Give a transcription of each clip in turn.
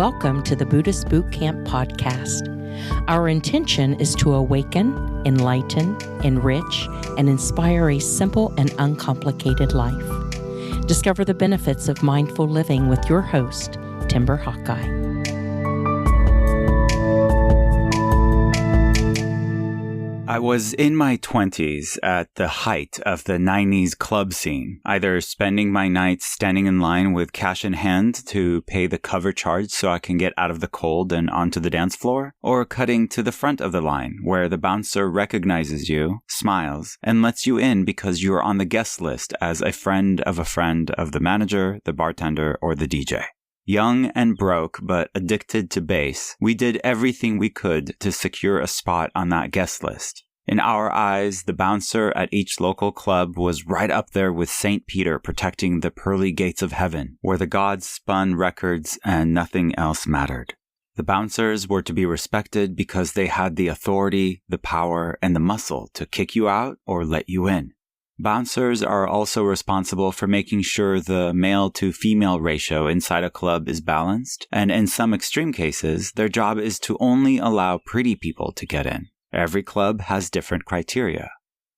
Welcome to the Buddhist Boot Camp podcast. Our intention is to awaken, enlighten, enrich, and inspire a simple and uncomplicated life. Discover the benefits of mindful living with your host, Timber Hawkeye. I was in my 20s at the height of the 90s club scene, either spending my nights standing in line with cash in hand to pay the cover charge so I can get out of the cold and onto the dance floor, or cutting to the front of the line where the bouncer recognizes you, smiles, and lets you in because you're on the guest list as a friend of the manager, the bartender, or the DJ. Young and broke, but addicted to bass, we did everything we could to secure a spot on that guest list. In our eyes, the bouncer at each local club was right up there with St. Peter protecting the pearly gates of heaven, where the gods spun records and nothing else mattered. The bouncers were to be respected because they had the authority, the power, and the muscle to kick you out or let you in. Bouncers are also responsible for making sure the male-to-female ratio inside a club is balanced, and in some extreme cases, their job is to only allow pretty people to get in. Every club has different criteria.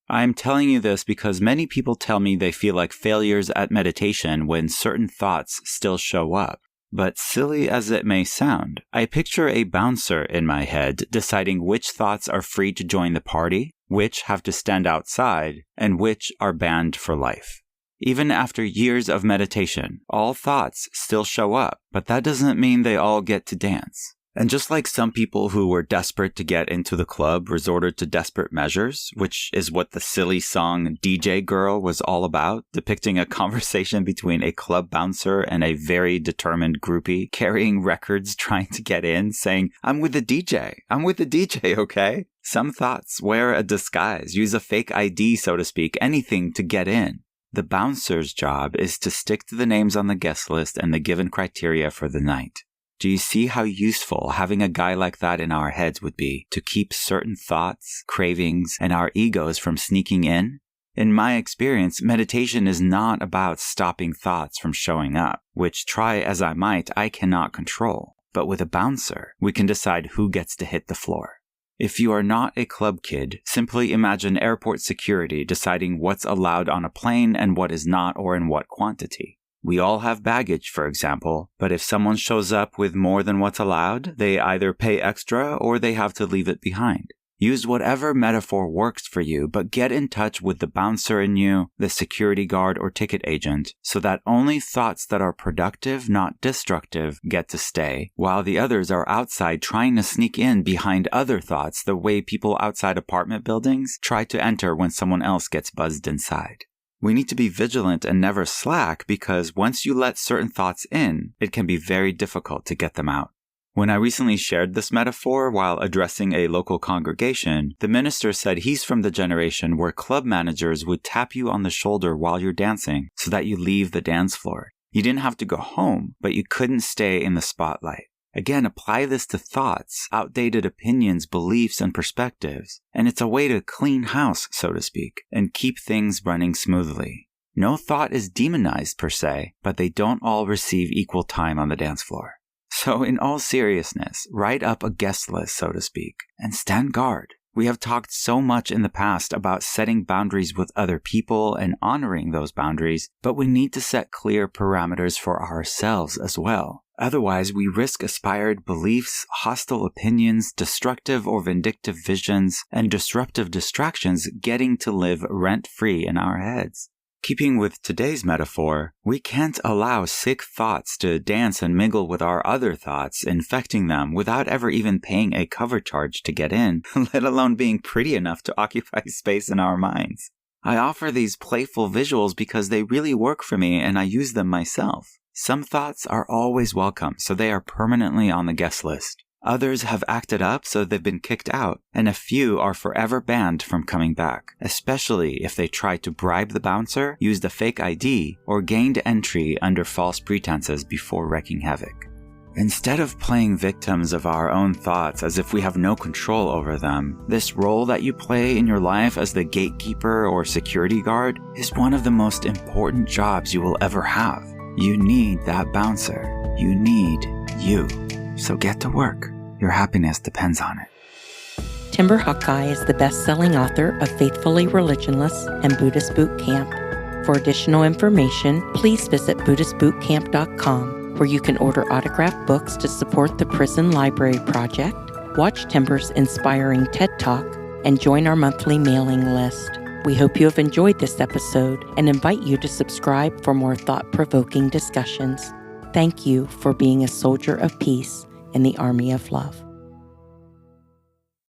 I am telling you this because many people tell me they feel like failures at meditation when certain thoughts still show up. But silly as it may sound, I picture a bouncer in my head deciding which thoughts are free to join the party, which have to stand outside, and which are banned for life. Even after years of meditation, all thoughts still show up, but that doesn't mean they all get to dance. And just like some people who were desperate to get into the club resorted to desperate measures, which is what the silly song DJ Girl was all about, depicting a conversation between a club bouncer and a very determined groupie carrying records trying to get in, saying, I'm with the DJ, okay? Some thoughts wear a disguise, use a fake ID, so to speak, anything to get in. The bouncer's job is to stick to the names on the guest list and the given criteria for the night. Do you see how useful having a guy like that in our heads would be to keep certain thoughts, cravings, and our egos from sneaking in? In my experience, meditation is not about stopping thoughts from showing up, which, try as I might, I cannot control. But with a bouncer, we can decide who gets to hit the floor. If you are not a club kid, simply imagine airport security deciding what's allowed on a plane and what is not or in what quantity. We all have baggage, for example, but if someone shows up with more than what's allowed, they either pay extra or they have to leave it behind. Use whatever metaphor works for you, but get in touch with the bouncer in you, the security guard or ticket agent, so that only thoughts that are productive, not destructive, get to stay, while the others are outside trying to sneak in behind other thoughts the way people outside apartment buildings try to enter when someone else gets buzzed inside. We need to be vigilant and never slack because once you let certain thoughts in, it can be very difficult to get them out. When I recently shared this metaphor while addressing a local congregation, the minister said he's from the generation where club managers would tap you on the shoulder while you're dancing so that you leave the dance floor. You didn't have to go home, but you couldn't stay in the spotlight. Again, apply this to thoughts, outdated opinions, beliefs, and perspectives, and it's a way to clean house, so to speak, and keep things running smoothly. No thought is demonized per se, but they don't all receive equal time on the dance floor. So in all seriousness, write up a guest list, so to speak, and stand guard. We have talked so much in the past about setting boundaries with other people and honoring those boundaries, but we need to set clear parameters for ourselves as well. Otherwise, we risk aspired beliefs, hostile opinions, destructive or vindictive visions, and disruptive distractions getting to live rent-free in our heads. Keeping with today's metaphor, we can't allow sick thoughts to dance and mingle with our other thoughts, infecting them without ever even paying a cover charge to get in, let alone being pretty enough to occupy space in our minds. I offer these playful visuals because they really work for me and I use them myself. Some thoughts are always welcome, so they are permanently on the guest list. Others have acted up, so they've been kicked out, and a few are forever banned from coming back, especially if they try to bribe the bouncer, used a fake ID, or gained entry under false pretenses before wreaking havoc. Instead of playing victims of our own thoughts as if we have no control over them, this role that you play in your life as the gatekeeper or security guard is one of the most important jobs you will ever have. You need that bouncer. You need you. So get to work. Your happiness depends on it. Timber Hawkeye is the best-selling author of Faithfully Religionless and Buddhist Boot Camp. For additional information, please visit BuddhistBootCamp.com, where you can order autographed books to support the Prison Library Project, watch Timber's inspiring TED Talk, and join our monthly mailing list. We hope you have enjoyed this episode and invite you to subscribe for more thought-provoking discussions. Thank you for being a soldier of peace in the army of love.